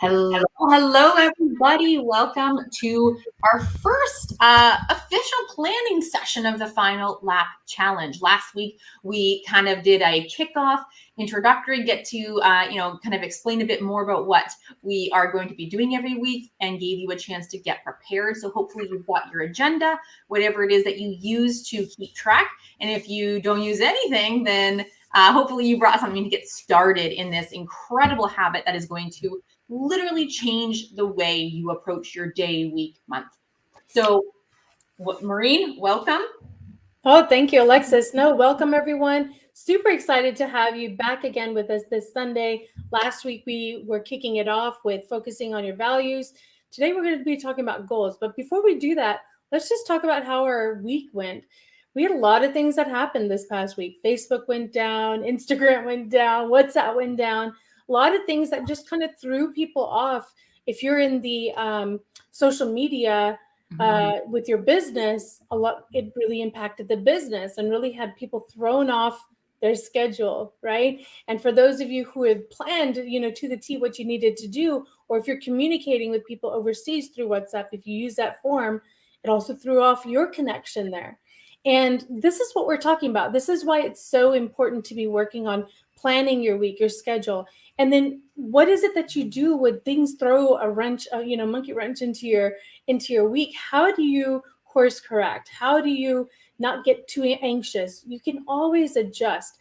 Hello, everybody. Welcome to our first official planning session of the Final Lap Challenge. Last week, we kind of did a kickoff introductory, get to, kind of explain a bit more about what we are going to be doing every week and gave you a chance to get prepared. So hopefully you've got your agenda, whatever it is that you use to keep track. And if you don't use anything, then hopefully you brought something to get started in this incredible habit that is going to literally change the way you approach your day, week, month. So, Maureen, welcome. Oh, thank you, Alexis. No, welcome everyone. Super excited to have you back again with us this Sunday. Last week we were kicking it off with focusing on your values. Today we're going to be talking about goals. But before we do that, let's just talk about how our week went. We had a lot of things that happened this past week. Facebook went down, Instagram went down, WhatsApp went down. A lot of things that just kind of threw people off. If you're in the social media with your business, it really impacted the business and really had people thrown off their schedule, right? And for those of you who had planned, to the T what you needed to do, or if you're communicating with people overseas through WhatsApp, if you use that form, it also threw off your connection there. And this is what we're talking about. This is why it's so important to be working on planning your week, your schedule. And then what is it that you do when things throw a wrench, monkey wrench into your week? How do you course correct? How do you not get too anxious? You can always adjust.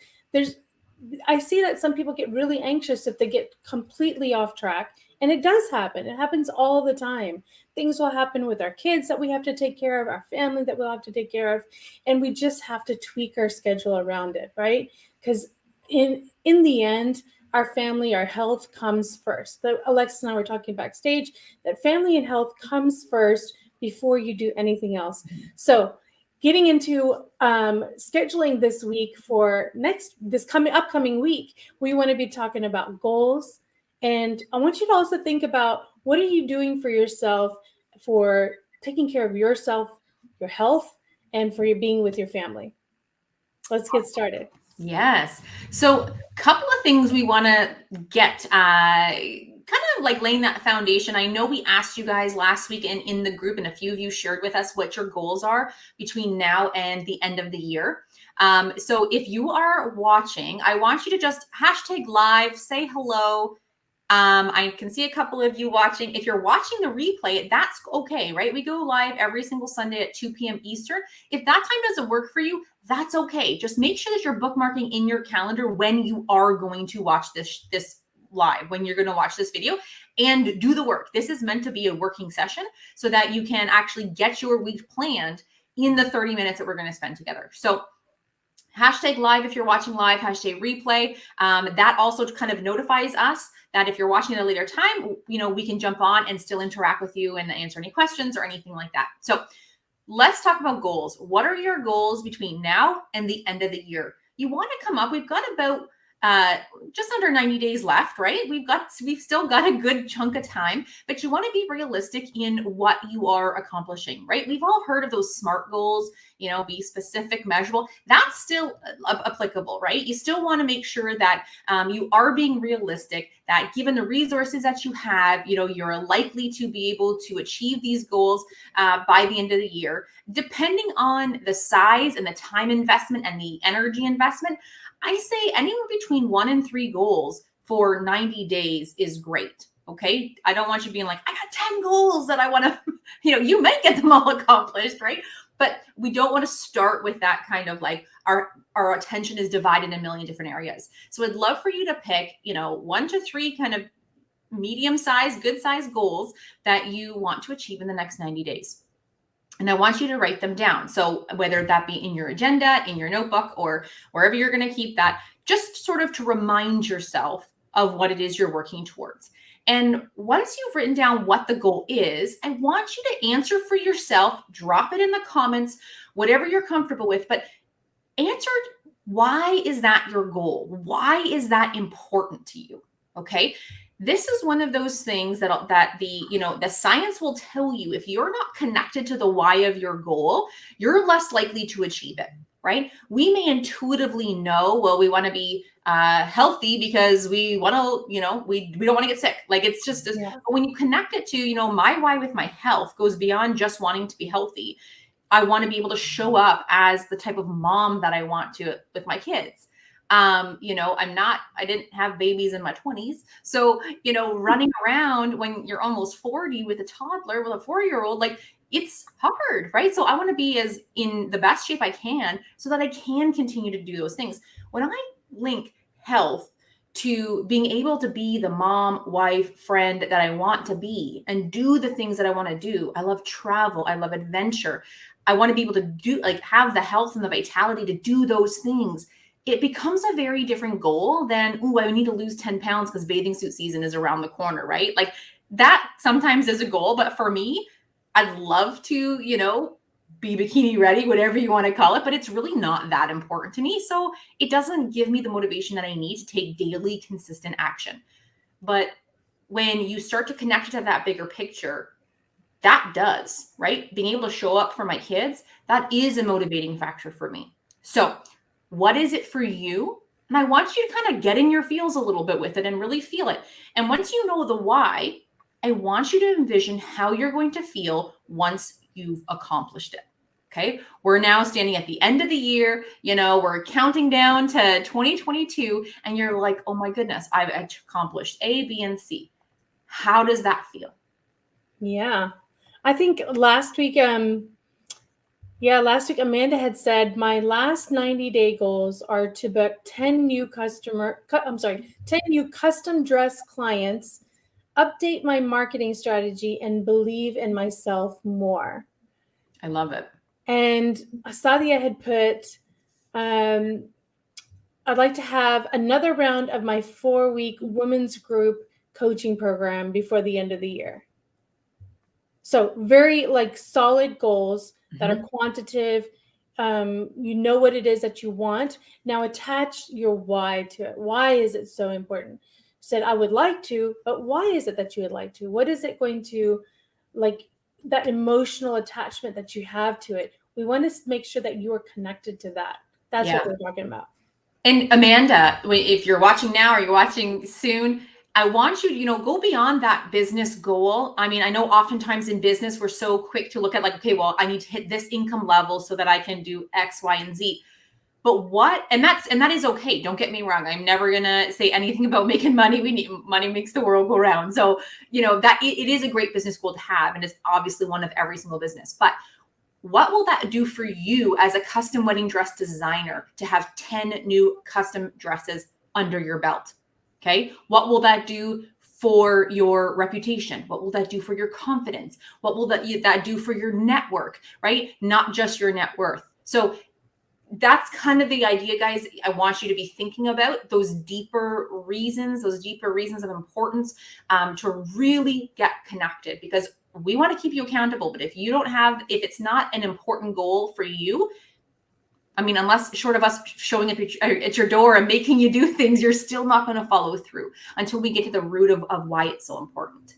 I see that some people get really anxious if they get completely off track. And it does happen. It happens all the time. Things will happen with our kids that we have to take care of, our family that we'll have to take care of. And we just have to tweak our schedule around it, right? Because in the end, our family, our health comes first. Alexis and I were talking backstage that family and health comes first before you do anything else. So getting into scheduling this week for upcoming week, we want to be talking about goals. And I want you to also think about what are you doing for yourself for taking care of yourself, your health, and for your being with your family. Let's get started. Yes. So, a couple of things we want to get kind of like laying that foundation. I know we asked you guys last week and in the group, and a few of you shared with us what your goals are between now and the end of the year. So, if you are watching, I want you to just hashtag live, say hello. I can see a couple of you watching. If you're watching the replay, that's okay, right? We go live every single Sunday at 2 p.m. Eastern. If that time doesn't work for you, that's okay. Just make sure that you're bookmarking in your calendar when you are going to watch this live, when you're going to watch this video, and do the work. This is meant to be a working session so that you can actually get your week planned in the 30 minutes that we're going to spend together. So hashtag live if you're watching live, hashtag replay. That also kind of notifies us that if you're watching at a later time, we can jump on and still interact with you and answer any questions or anything like that. So let's talk about goals. What are your goals between now and the end of the year? You want to come up, we've got about just under 90 days left, right? We've still got a good chunk of time, but you want to be realistic in what you are accomplishing, right? We've all heard of those SMART goals, be specific, measurable. That's still applicable, right? You still want to make sure that you are being realistic, that given the resources that you have, you're likely to be able to achieve these goals by the end of the year. Depending on the size and the time investment and the energy investment, I say anywhere between 1 and 3 goals for 90 days is great. Okay. I don't want you being like, I got 10 goals that I want to, you might get them all accomplished, right? But we don't want to start with that kind of like our attention is divided in a million different areas. So I'd love for you to pick, 1 to 3 kind of medium-sized, good-sized goals that you want to achieve in the next 90 days. And I want you to write them down. So whether that be in your agenda, in your notebook, or wherever you're going to keep that, just sort of to remind yourself of what it is you're working towards. And once you've written down what the goal is, I want you to answer for yourself, drop it in the comments, whatever you're comfortable with, but answer why is that your goal? Why is that important to you? Okay. This is one of those things that the science will tell you if you're not connected to the why of your goal, you're less likely to achieve it. right? We may intuitively know, well, we want to be healthy because we want to, we don't want to get sick. Like it's just, but when you connect it to, my why with my health goes beyond just wanting to be healthy. I want to be able to show up as the type of mom that I want to with my kids. I didn't have babies in my 20s. So, running around when you're almost 40 with a toddler, with a 4-year-old, like it's hard, right? So I want to be as in the best shape I can so that I can continue to do those things. When I link health to being able to be the mom, wife, friend that I want to be and do the things that I want to do. I love travel. I love adventure. I want to be able to have the health and the vitality to do those things. It becomes a very different goal than, I need to lose 10 pounds because bathing suit season is around the corner, right? Like that sometimes is a goal, but for me, I'd love to, be bikini ready, whatever you want to call it, but it's really not that important to me. So it doesn't give me the motivation that I need to take daily consistent action. But when you start to connect to that bigger picture, that does, right? Being able to show up for my kids, that is a motivating factor for me. So what is it for you? And I want you to kind of get in your feels a little bit with it and really feel it. And once you know the why, I want you to envision how you're going to feel once you've accomplished it. Okay. We're now standing at the end of the year, we're counting down to 2022 and you're like, oh my goodness, I've accomplished A, B, and C. How does that feel? Yeah. I think last week Amanda had said my last 90-day goals are to book 10 new custom dress clients, update my marketing strategy, and believe in myself more. I love it. And Sadia had put, I'd like to have another round of my 4-week women's group coaching program before the end of the year. So very solid goals that are quantitative. You know what it is that you want. Now attach your why to it. Why is it so important? Said, I would like to, but why is it that you would like to? What is it going to that emotional attachment that you have to it? We want to make sure that you are connected to that. That's what we're talking about. And Amanda, if you're watching now or you're watching soon, I want you to, go beyond that business goal. I mean, I know oftentimes in business, we're so quick to look at okay, well, I need to hit this income level so that I can do X, Y, and Z. But that is okay. Don't get me wrong. I'm never going to say anything about making money. Money makes the world go round. So, that it is a great business goal to have. And it's obviously one of every single business, but what will that do for you as a custom wedding dress designer to have 10 new custom dresses under your belt? Okay. What will that do for your reputation? What will that do for your confidence? What will that do for your network, right? Not just your net worth. So that's kind of the idea, guys. I want you to be thinking about those deeper reasons of importance to really get connected, because we want to keep you accountable. But if it's not an important goal for you, I mean, unless short of us showing up at your door and making you do things, you're still not going to follow through until we get to the root of why it's so important.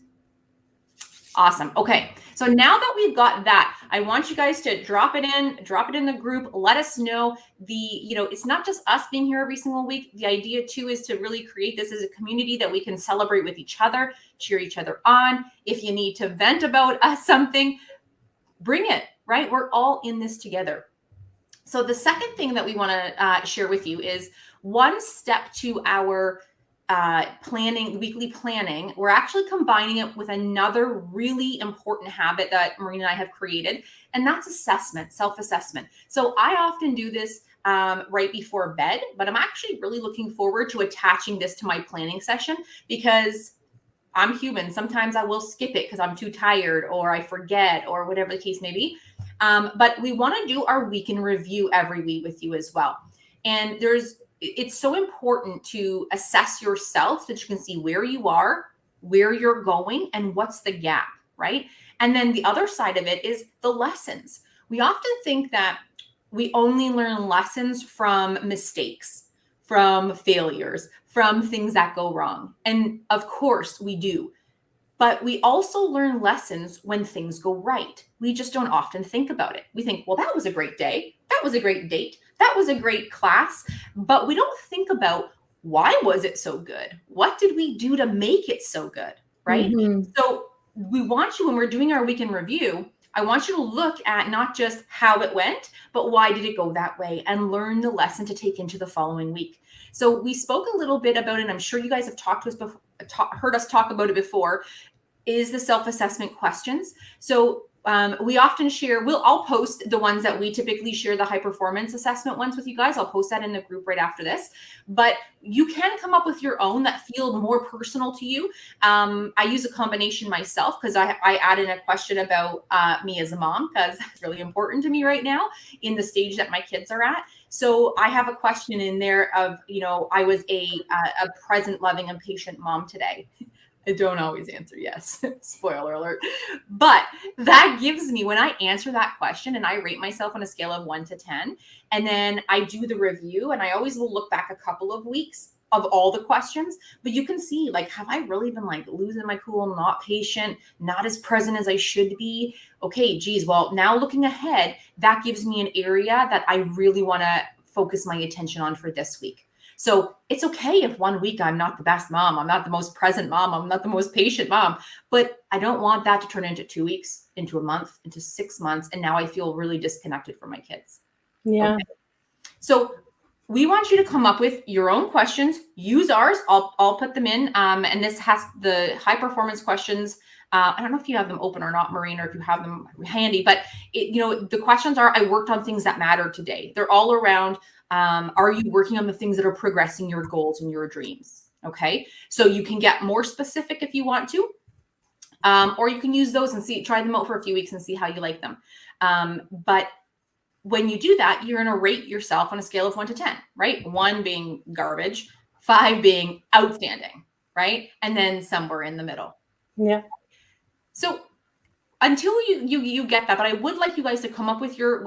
Awesome. Okay. So now that we've got that, I want you guys to drop it in the group. Let us know it's not just us being here every single week. The idea too is to really create this as a community that we can celebrate with each other, cheer each other on. If you need to vent about something, bring it, right? We're all in this together. So the second thing that we want to share with you is one step to our weekly planning. We're actually combining it with another really important habit that Maureen and I have created, and that's self-assessment. So I often do this right before bed, but I'm actually really looking forward to attaching this to my planning session, because I'm human. Sometimes I will skip it because I'm too tired or I forget or whatever the case may be. But we want to do our week in review every week with you as well. And it's so important to assess yourself so that you can see where you are, where you're going, and what's the gap, right? And then the other side of it is the lessons. We often think that we only learn lessons from mistakes, from failures, from things that go wrong. And of course we do. But we also learn lessons when things go right. We just don't often think about it. We think, well, that was a great day. That was a great date. that was a great class, but we don't think about why was it so good? What did we do to make it so good, right? Mhm. So we want you, when we're doing our weekend review, I want you to look at not just how it went, but why did it go that way, and learn the lesson to take into the following week. So we spoke a little bit about it, and I'm sure you guys have talked to us before, heard us talk about it before, is the self-assessment questions. So we often share, I'll post the ones that we typically share, the high performance assessment ones with you guys. I'll post that in the group right after this, but you can come up with your own that feel more personal to you. I use a combination myself, because I add in a question about me as a mom, because it's really important to me right now in the stage that my kids are at. So I have a question in there of, I was a present, loving, and patient mom today. I don't always answer yes. Spoiler alert. But that gives me, when I answer that question and I rate myself on a scale of 1 to 10, and then I do the review, and I always will look back a couple of weeks of all the questions, but you can see, like, have I really been like losing my cool, not patient, not as present as I should be? Okay, geez, well, now looking ahead, that gives me an area that I really want to focus my attention on for this week. So it's okay if 1 week I'm not the best mom, I'm not the most present mom, I'm not the most patient mom, but I don't want that to turn into 2 weeks, into a month, into 6 months, and now I feel really disconnected from my kids. Yeah. Okay. So we want you to come up with your own questions. Use ours. I'll put them in. And this has the high performance questions. I don't know if you have them open or not, Maureen, or if you have them handy, but the questions are, I worked on things that matter today. They're all around, are you working on the things that are progressing your goals and your dreams? Okay. So you can get more specific if you want to, or you can use those and try them out for a few weeks and see how you like them. But when you do that, you're going to rate yourself on a scale of 1 to 10, right? 1 being garbage, 5 being outstanding, right? And then somewhere in the middle. Yeah. So until you get that, but I would like you guys to come up with your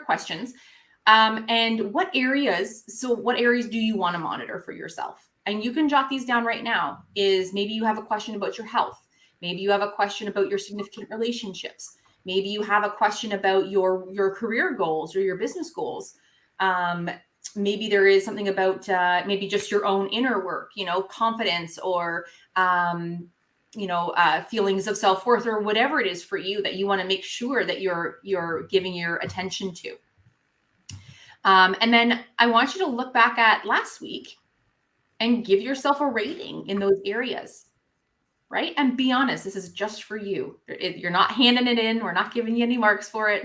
questions, and what areas do you want to monitor for yourself? And you can jot these down right now. Is maybe you have a question about your health, maybe you have a question about your significant relationships, maybe you have a question about your career goals or your business goals. Maybe there is something about maybe just your own inner work, confidence, or feelings of self-worth, or whatever it is for you that you want to make sure that you're giving your attention to. And then I want you to look back at last week and give yourself a rating in those areas, right? And be honest, this is just for you. You're not handing it in. We're not giving you any marks for it.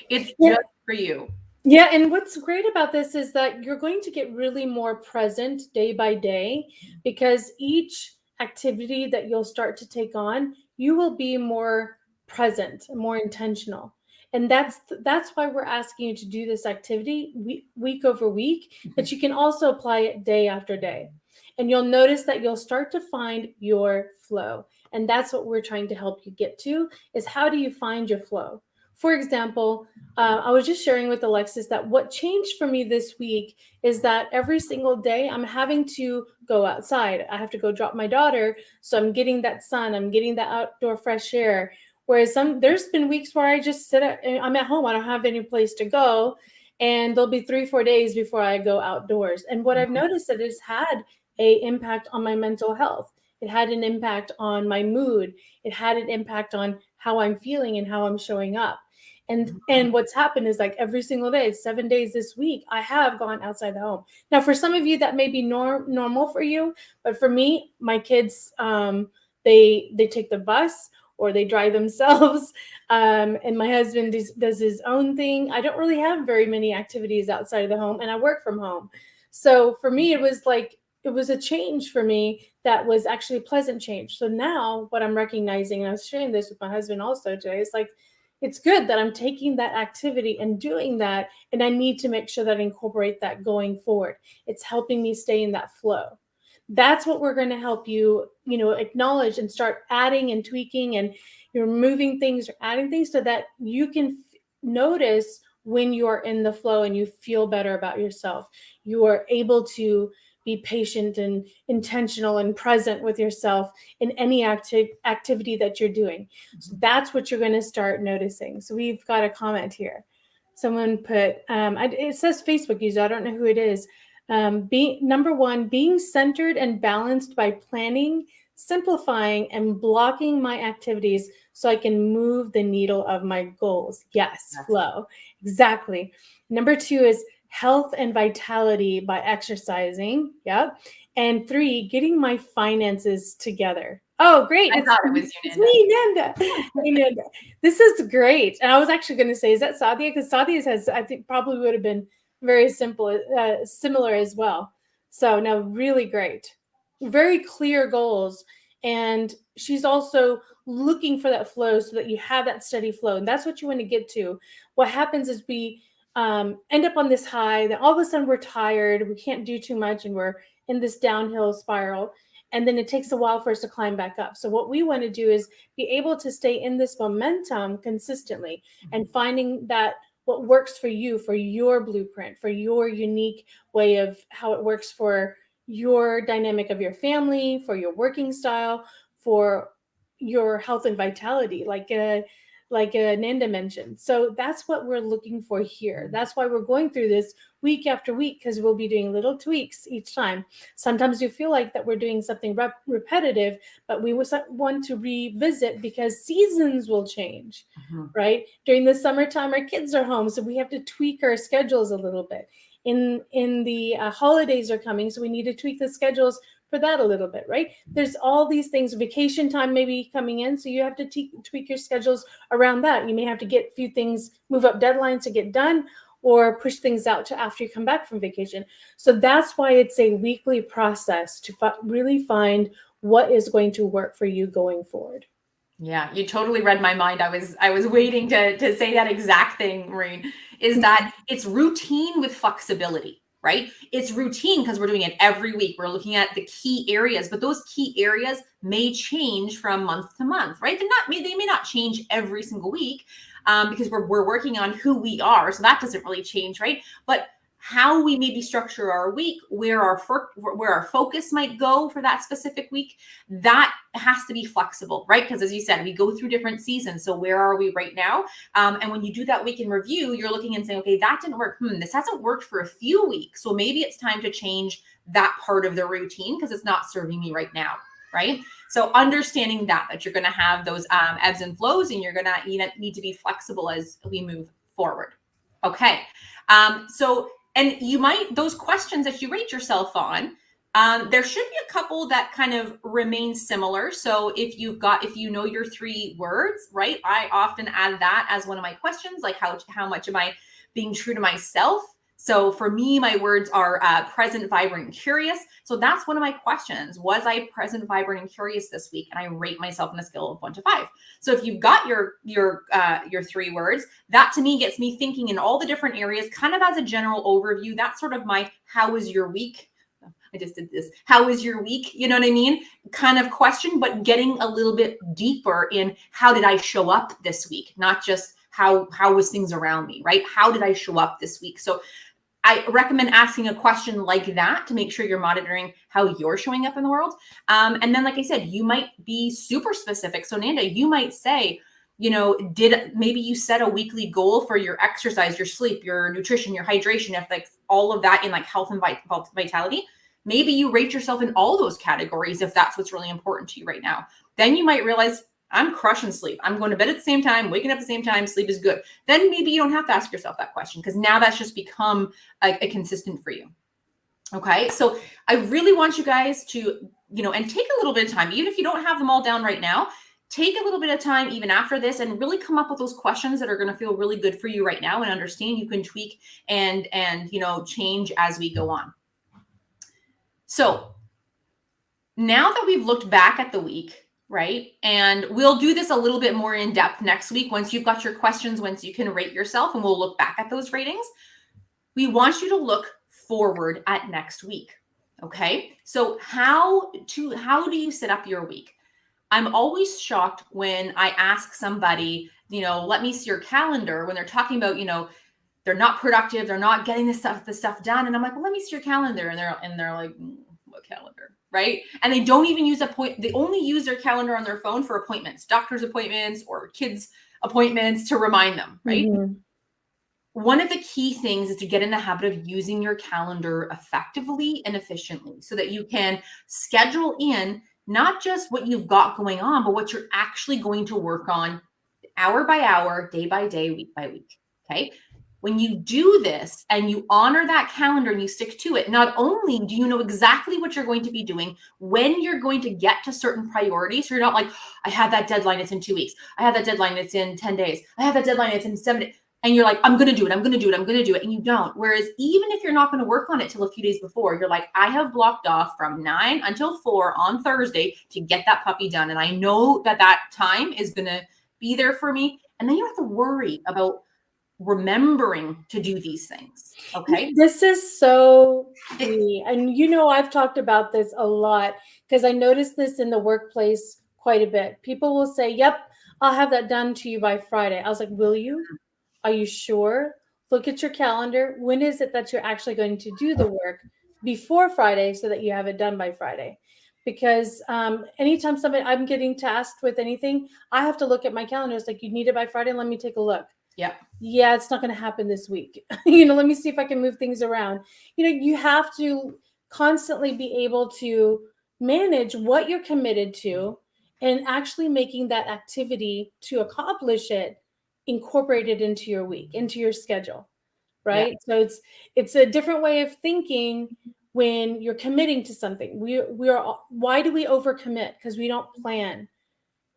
It's just for you. Yeah, and what's great about this is that you're going to get really more present day by day, because each activity that you'll start to take on, you will be more present, more intentional. And that's why we're asking you to do this activity week over week, but you can also apply it day after day. And you'll notice that you'll start to find your flow. And that's what we're trying to help you get to, is how do you find your flow? For example, I was just sharing with Alexis that what changed for me this week is that every single day I'm having to go outside. I have to go drop my daughter. So I'm getting that sun, I'm getting that outdoor fresh air. Whereas there's been weeks where I just I'm at home. I don't have any place to go. And there'll be 3-4 days before I go outdoors. And what I've noticed that it's had an impact on my mental health. It had an impact on my mood. It had an impact on how I'm feeling and how I'm showing up. And what's happened is, like, every single day, 7 days this week, I have gone outside the home. Now, for some of you, that may be normal for you, but for me, my kids, they take the bus or they drive themselves, and my husband does his own thing. I don't really have very many activities outside of the home, and I work from home. So for me, it was a change for me that was actually a pleasant change. So now what I'm recognizing, and I was sharing this with my husband also today, it's like, it's good that I'm taking that activity and doing that, and I need to make sure that I incorporate that going forward. It's helping me stay in that flow. That's what we're going to help you, acknowledge and start adding and tweaking, and you're moving things or adding things so that you can notice when you are in the flow and you feel better about yourself. You are able to be patient and intentional and present with yourself in any activity that you're doing. So that's what you're going to start noticing. So we've got a comment here. Someone put, it says Facebook user. I don't know who it is. Number one, being centered and balanced by planning, simplifying, and blocking my activities so I can move the needle of my goals. Yes, flow. Exactly. Number two is health and vitality by exercising. Yep. And three, getting my finances together. Oh, great. I thought it was you, It's me, Nanda. Hey, Nanda. This is great. And I was actually going to say, is that Sadia? Because Sadia has, I think, probably would have been very simple, similar as well. So no, really great. Very clear goals. And she's also looking for that flow so that you have that steady flow. And that's what you want to get to. What happens is we end up on this high, then all of a sudden we're tired, we can't do too much, and we're in this downhill spiral. And then it takes a while for us to climb back up. So what we want to do is be able to stay in this momentum consistently and finding that what works for you, for your blueprint, for your unique way of how it works for your dynamic of your family, for your working style, for your health and vitality, like Nanda mentioned. So that's what we're looking for here. That's why we're going through this week after week, because we'll be doing little tweaks each time. Sometimes you feel like that we're doing something repetitive, but we want to revisit because seasons will change, right? During the summertime, our kids are home, so we have to tweak our schedules a little bit. In the holidays are coming, so we need to tweak the schedules for that a little bit, right? There's all these things. Vacation time may be coming in, so you have to tweak your schedules around that. You may have to get a few things, move up deadlines to get done, or push things out to after you come back from vacation. So that's why it's a weekly process to really find what is going to work for you going forward. Yeah, you totally read my mind. I was waiting to say that exact thing, Maureen, is that it's routine with flexibility, right? It's routine because we're doing it every week. We're looking at the key areas, but those key areas may change from month to month, right? They may not change every single week because we're working on who we are. So that doesn't really change, right? But how we maybe structure our week, where our focus might go for that specific week, that has to be flexible, right? Because as you said, we go through different seasons. So where are we right now? And when you do that week in review, you're looking and saying, okay, that didn't work. This hasn't worked for a few weeks. So maybe it's time to change that part of the routine because it's not serving me right now, right? So understanding that you're going to have those ebbs and flows, and you're going to need to be flexible as we move forward. Okay. And you might, those questions that you rate yourself on, there should be a couple that kind of remain similar. So if you know your 3 words, right? I often add that as one of my questions, like how much am I being true to myself? So for me, my words are present, vibrant, and curious. So that's one of my questions. Was I present, vibrant, and curious this week? And I rate myself on a scale of 1 to 5. So if you've got your 3 words, that to me gets me thinking in all the different areas, kind of as a general overview. That's sort of my how was your week? I just did this. How was your week? You know what I mean? Kind of question, but getting a little bit deeper in how did I show up this week? Not just how was things around me, right? How did I show up this week? So I recommend asking a question like that to make sure you're monitoring how you're showing up in the world. And then, like I said, you might be super specific. So Nanda, you might say, maybe you set a weekly goal for your exercise, your sleep, your nutrition, your hydration, if like all of that in like health and vitality. Maybe you rate yourself in all those categories if that's what's really important to you right now. Then you might realize, I'm crushing sleep. I'm going to bed at the same time, waking up at the same time, sleep is good. Then maybe you don't have to ask yourself that question because now that's just become a consistent for you. Okay. So I really want you guys to, and take a little bit of time, even if you don't have them all down right now, take a little bit of time even after this and really come up with those questions that are going to feel really good for you right now and understand you can tweak and change as we go on. So now that we've looked back at the week, right? And we'll do this a little bit more in depth next week. Once you've got your questions, once you can rate yourself, and we'll look back at those ratings. We want you to look forward at next week. Okay. So how do you set up your week? I'm always shocked when I ask somebody, let me see your calendar when they're talking about, they're not productive. They're not getting the stuff done. And I'm like, well, let me see your calendar. And they're like, what calendar? Right. And they don't even use they only use their calendar on their phone for appointments, doctor's appointments or kids' appointments to remind them. Right. Mm-hmm. one of the key things is to get in the habit of using your calendar effectively and efficiently so that you can schedule in not just what you've got going on, but what you're actually going to work on hour by hour, day by day, week by week. Okay. When you do this and you honor that calendar and you stick to it, not only do you know exactly what you're going to be doing, when you're going to get to certain priorities, so you're not like, I have that deadline, it's in 2 weeks. I have that deadline, it's in 10 days. I have that deadline, it's in 7 days. And you're like, I'm going to do it. I'm going to do it. I'm going to do it. And you don't. Whereas even if you're not going to work on it till a few days before, you're like, I have blocked off from 9 until 4 on Thursday to get that puppy done. And I know that that time is going to be there for me. And then you don't have to worry about remembering to do these things. Okay. This is so key. And I've talked about this a lot because I noticed this in the workplace quite a bit. People will say, yep, I'll have that done to you by Friday. I was like, will you? Are you sure? Look at your calendar. When is it that you're actually going to do the work before Friday so that you have it done by Friday? Because anytime I'm getting tasked with anything, I have to look at my calendar. It's like, you need it by Friday. Let me take a look. Yeah, it's not going to happen this week. Let me see if I can move things around. You have to constantly be able to manage what you're committed to and actually making that activity to accomplish it incorporated into your week, into your schedule, right? So it's a different way of thinking when you're committing to something. Why do we overcommit? Because we don't plan.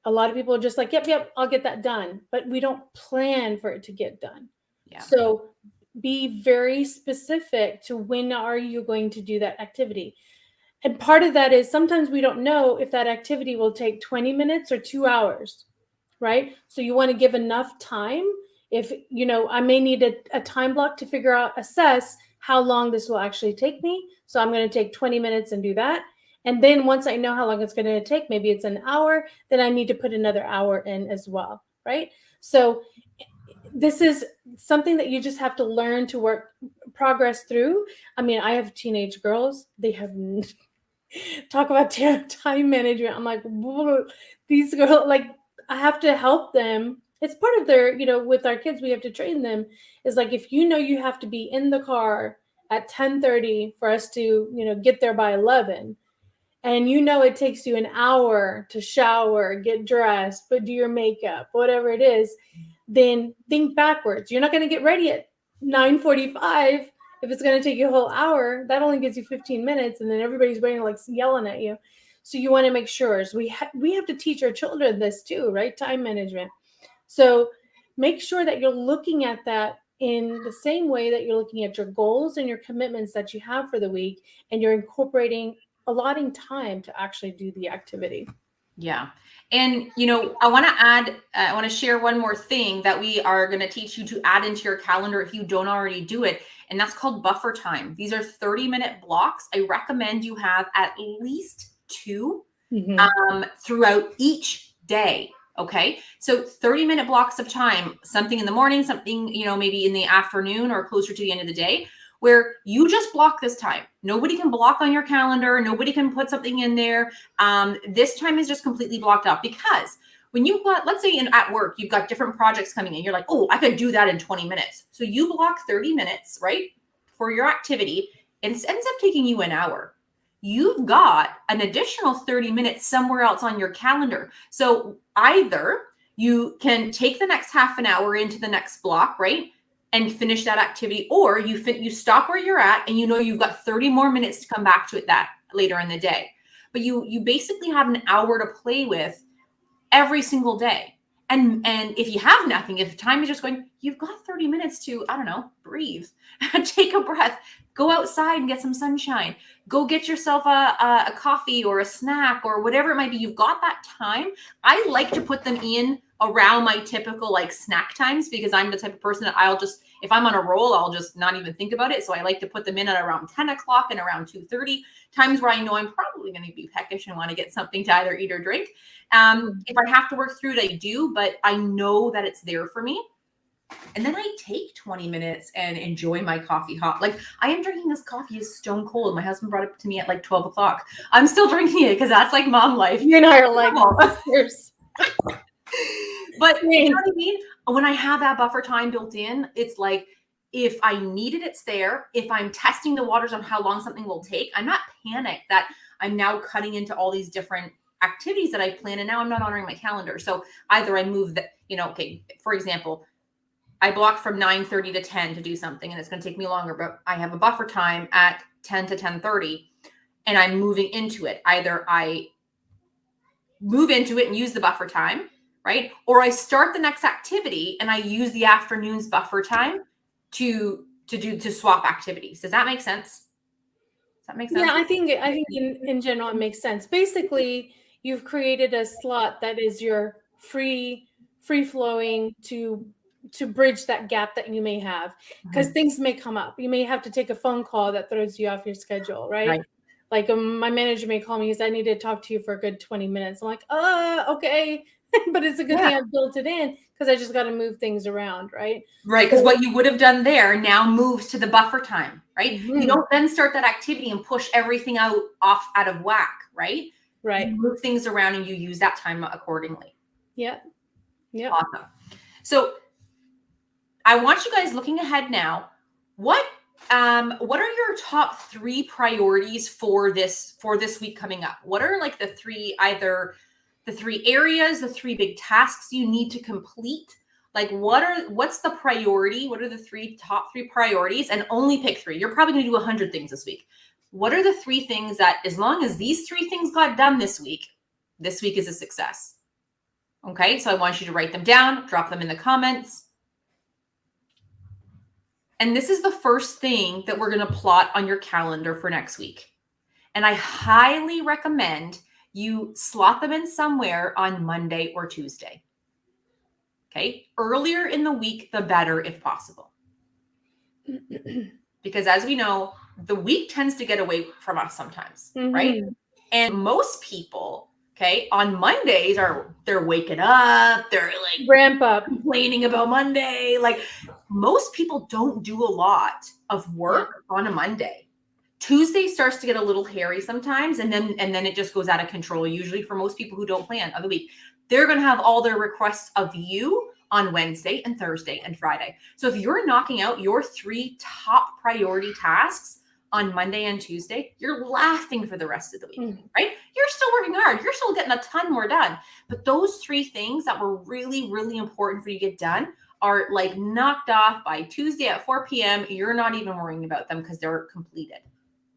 A lot of people are just like, yep, I'll get that done. But we don't plan for it to get done. So be very specific to when are you going to do that activity. And part of that is sometimes we don't know if that activity will take 20 minutes or 2 hours, right? So you want to give enough time. If, I may need a time block to assess how long this will actually take me. So I'm going to take 20 minutes and do that. And then once I know how long it's going to take, maybe it's an hour, then I need to put another hour in as well, right? So this is something that you just have to learn to progress through. I mean, I have teenage girls. They have talk about time management. I'm like, these girls, like, I have to help them. It's part of their, with our kids, we have to train them. It's like, if you have to be in the car at 10:30 for us to, get there by 11, and it takes you an hour to shower, get dressed, do your makeup, whatever it is, then think backwards. You're not going to get ready at 9:45. If it's going to take you a whole hour, that only gives you 15 minutes, and then everybody's waiting, like, yelling at you. So you want to make sure. So we have to teach our children this too, right? Time management. So make sure that you're looking at that in the same way that you're looking at your goals and your commitments that you have for the week, and you're allotting time to actually do the activity. Yeah. And, I want to share one more thing that we are going to teach you to add into your calendar if you don't already do it. And that's called buffer time. These are 30-minute blocks. I recommend you have at least 2 throughout each day. Okay. So 30-minute blocks of time, something in the morning, something, maybe in the afternoon or closer to the end of the day, where you just block this time. Nobody can block on your calendar. Nobody can put something in there. This time is just completely blocked off, because when you've got, let's say at work, you've got different projects coming in. You're like, oh, I could do that in 20 minutes. So you block 30 minutes, right, for your activity. And it ends up taking you an hour. You've got an additional 30 minutes somewhere else on your calendar. So either you can take the next half an hour into the next block, right, and finish that activity, or you stop where you're at and you've got 30 more minutes to come back to it that later in the day. But you basically have an hour to play with every single day. And if you have nothing, if time is just going, you've got 30 minutes to, I don't know, breathe, take a breath, go outside and get some sunshine, go get yourself a coffee or a snack or whatever it might be. You've got that time. I like to put them in around my typical snack times, because I'm the type of person that if I'm on a roll, I'll just not even think about it. So I like to put them in at around 10 o'clock and around 2:30, times where I know I'm probably going to be peckish and want to get something to either eat or drink. If I have to work through it, I do, but I know that it's there for me. And then I take 20 minutes and enjoy my coffee hot. Like, I am drinking this coffee, is stone cold. My husband brought it to me at 12 o'clock. I'm still drinking it because that's mom life. You and I are like, but you know what I mean? When I have that buffer time built in, it's like If I need it, it's there. If I'm testing the waters on how long something will take, I'm not panicked that I'm now cutting into all these different activities that I plan and now I'm not honoring my calendar. So either I move that, okay, for example, I block from 9:30 to 10 to do something and it's going to take me longer, but I have a buffer time at 10 to 10:30 and I'm moving into it. Either I move into it and use the buffer time, right? Or I start the next activity and I use the afternoon's buffer time to swap activities. Does that make sense? Does that make sense? Yeah, I think in general it makes sense. Basically, you've created a slot that is your free flowing to bridge that gap that you may have, because things may come up. You may have to take a phone call that throws you off your schedule, right? Like my manager may call me and say, I need to talk to you for a good 20 minutes. I'm like, okay. But it's a good thing I've built it in because I just got to move things around, right? Right, because what you would have done there now moves to the buffer time, right? You don't then start that activity and push everything out of whack, right? Right. You move things around and you use that time accordingly. Yeah. Awesome. So I want you guys looking ahead now. What are your top 3 priorities for this week coming up? What are like the 3 areas, the 3 big tasks you need to complete? Like what's the priority? What are the top 3 priorities? And only pick 3. You're probably going to do 100 things this week. What are the 3 things that, as long as these 3 things got done this week is a success? Okay, so I want you to write them down, drop them in the comments. And this is the first thing that we're going to plot on your calendar for next week. And I highly recommend you slot them in somewhere on Monday or Tuesday. Okay, earlier in the week, the better if possible. Because as we know, the week tends to get away from us sometimes, right? And most people, okay, on Mondays they're waking up, they're like ramp up, complaining about Monday. Like most people don't do a lot of work on a Monday. Tuesday starts to get a little hairy sometimes, and then it just goes out of control. Usually for most people who don't plan of the week, they're going to have all their requests of you on Wednesday and Thursday and Friday. So if you're knocking out your 3 top priority tasks on Monday and Tuesday, you're laughing for the rest of the week, right? You're still working hard. You're still getting a ton more done. But those 3 things that were really, really important for you to get done are like knocked off by Tuesday at 4 p.m. You're not even worrying about them because they're completed.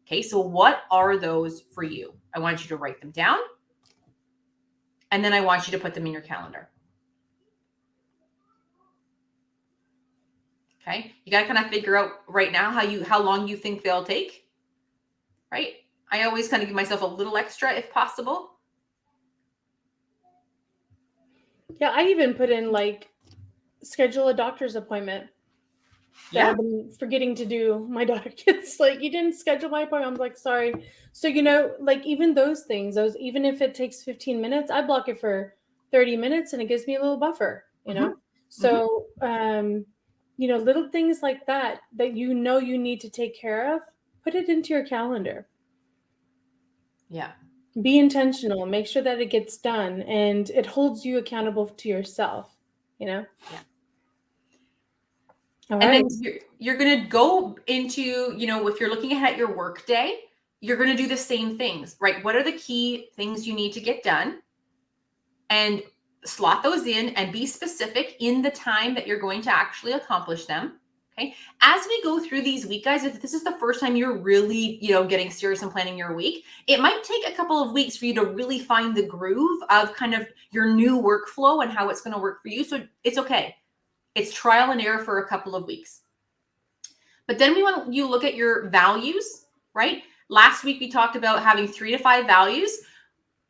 Okay, so what are those for you? I want you to write them down. And then I want you to put them in your calendar. Okay, you got to kind of figure out right now how long you think they'll take, right? I always kind of give myself a little extra if possible. Yeah, I even put in like schedule a doctor's appointment. Yeah, I've been forgetting to do. My daughter gets like, you didn't schedule my appointment. I'm like, sorry. So, like even those things, even if it takes 15 minutes, I block it for 30 minutes and it gives me a little buffer, So, little things like that you need to take care of, put it into your calendar. Yeah. Be intentional, make sure that it gets done and it holds you accountable to yourself, Yeah. All right. And then you're going to go into, if you're looking ahead at your work day, you're going to do the same things, right? What are the key things you need to get done? And slot those in and be specific in the time that you're going to actually accomplish them. Okay. As we go through these week, guys, if this is the first time you're really, getting serious and planning your week, it might take a couple of weeks for you to really find the groove of kind of your new workflow and how it's going to work for you. So it's okay. It's trial and error for a couple of weeks. But then we want you to look at your values, right? Last week, we talked about having 3 to 5 values.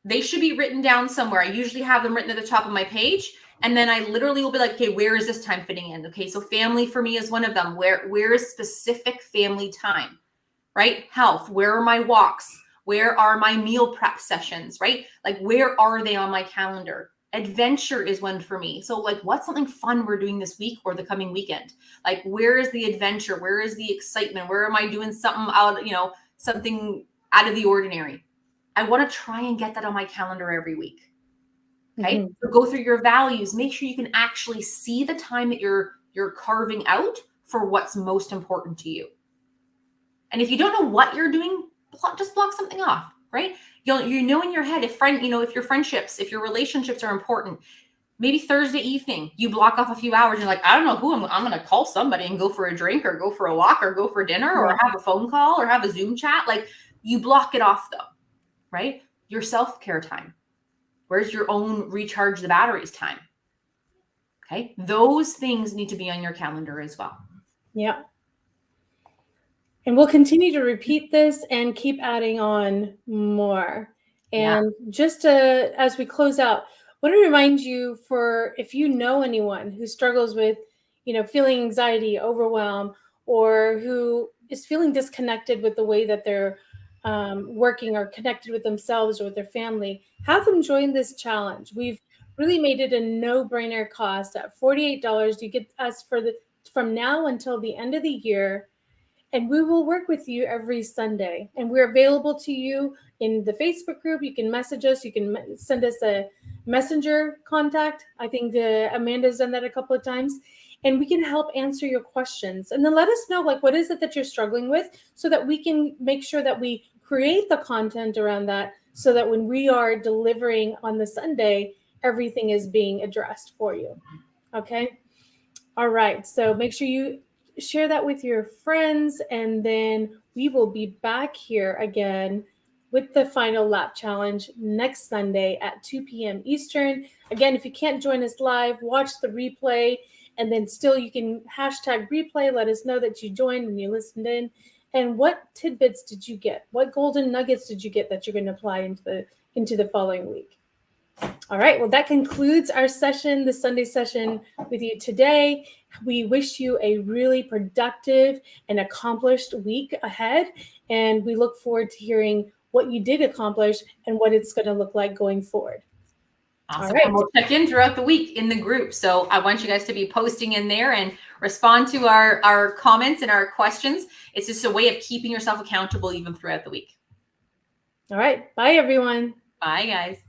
They should be written down somewhere. I usually have them written at the top of my page. And then I literally will be like, okay, where is this time fitting in? Okay, so family for me is one of them. Where is specific family time, right? Health, where are my walks? Where are my meal prep sessions, right? Like, where are they on my calendar? Adventure is one for me. So like, what's something fun we're doing this week or the coming weekend? Like, where is the adventure? Where is the excitement? Where am I doing something something out of the ordinary? I want to try and get that on my calendar every week. Okay. So go through your values, make sure you can actually see the time that you're carving out for what's most important to you. And if you don't know what you're doing, just block something off, right? You know in your head, if your relationships are important, maybe Thursday evening, you block off a few hours. You're like, I don't know who I'm going to call somebody and go for a drink or go for a walk or go for dinner or have a phone call or have a Zoom chat. Like, you block it off though, right? Your self-care time. Where's your own recharge the batteries time? Okay. Those things need to be on your calendar as well. Yeah. And we'll continue to repeat this and keep adding on more. And just as we close out, I want to remind you, for if you know anyone who struggles with, feeling anxiety, overwhelm, or who is feeling disconnected with the way that they're working or connected with themselves or with their family, have them join this challenge. We've really made it a no-brainer cost. At $48, you get us from now until the end of the year. And we will work with you every Sunday. And we're available to you in the Facebook group. You can message us. You can send us a messenger contact. I think Amanda's done that a couple of times. And we can help answer your questions. And then let us know, what is it that you're struggling with, so that we can make sure that we create the content around that, so that when we are delivering on the Sunday, everything is being addressed for you. Okay? All right. So make sure you share that with your friends, and then we will be back here again with the final lap challenge next Sunday at 2 p.m. Eastern. Again, if you can't join us live, watch the replay, and then still you can hashtag replay. Let us know that you joined and you listened in. And what tidbits did you get? What golden nuggets did you get that you're going to apply into the following week? All right. Well, that concludes our session, the Sunday session with you today. We wish you a really productive and accomplished week ahead. And we look forward to hearing what you did accomplish and what it's going to look like going forward. Awesome. All right. And we'll check in throughout the week in the group. So I want you guys to be posting in there and respond to our comments and our questions. It's just a way of keeping yourself accountable even throughout the week. All right. Bye, everyone. Bye, guys.